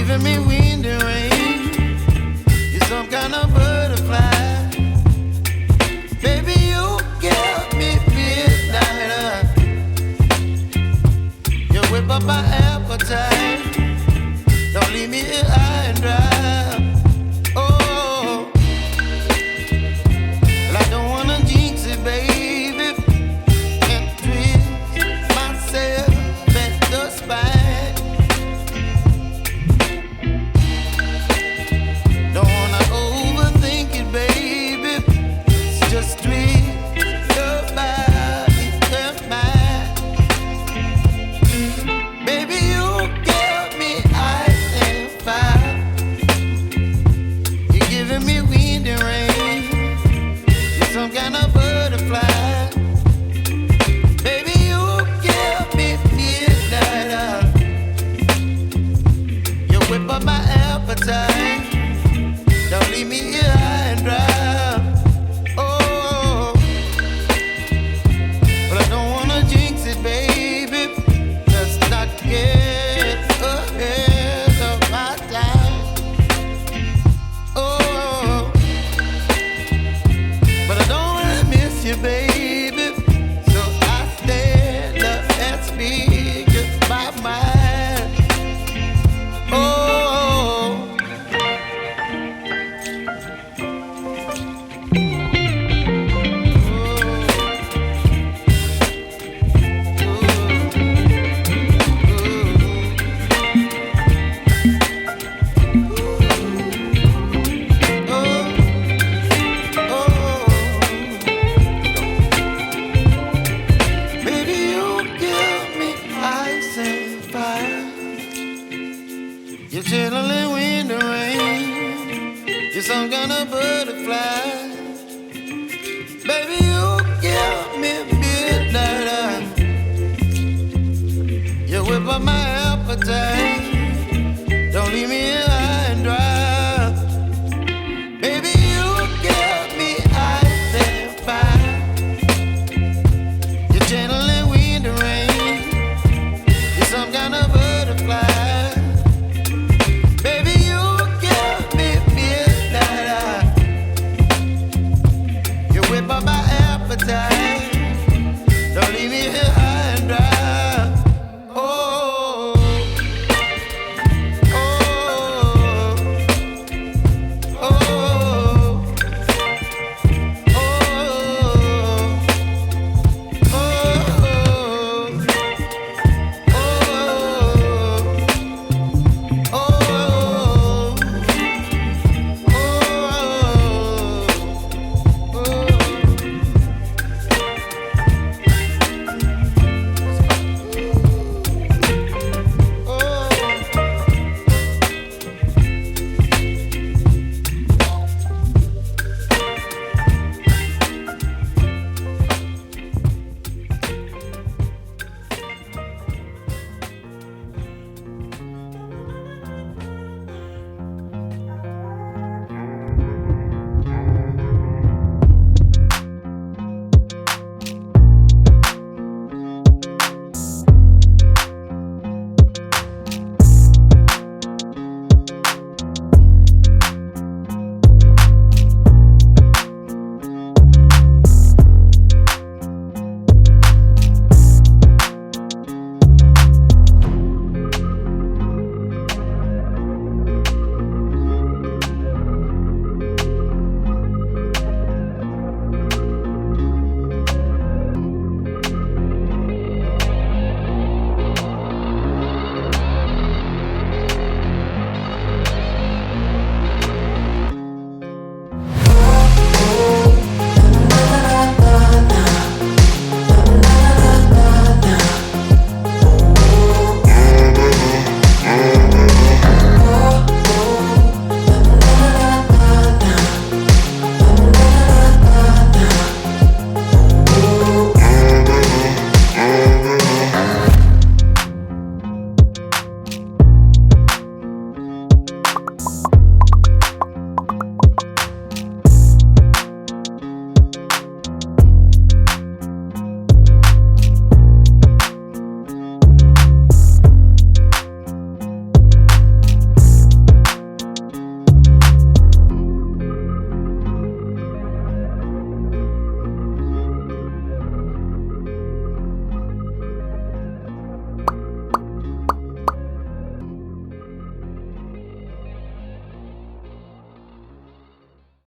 giving me wind and rain. You're some kind of butterfly. Baby, you give me midnight. You whip up my appetite. Don't leave me here high and dry. Oh, well, I don't wanna jinx it, baby. Can't twist myself at the spine. Don't wanna overthink it, baby. It's just twist your body and mine. Baby, you give me ice and fire. You're giving me wind and rain. You're some kind of butterfly. Baby, you give me midnight. You whip up my appetite. Don't leave me here high and dry. Oh, but I don't wanna jinx it, baby. Let's not get ahead of my time. Oh, but I don't wanna miss you, baby. So I stand up and speak my mind. Oh. Baby, you give me ice and fire. You're chilling wind and rain. You're some kind of butterfly. Baby, you give me midnight. You whip up my appetite.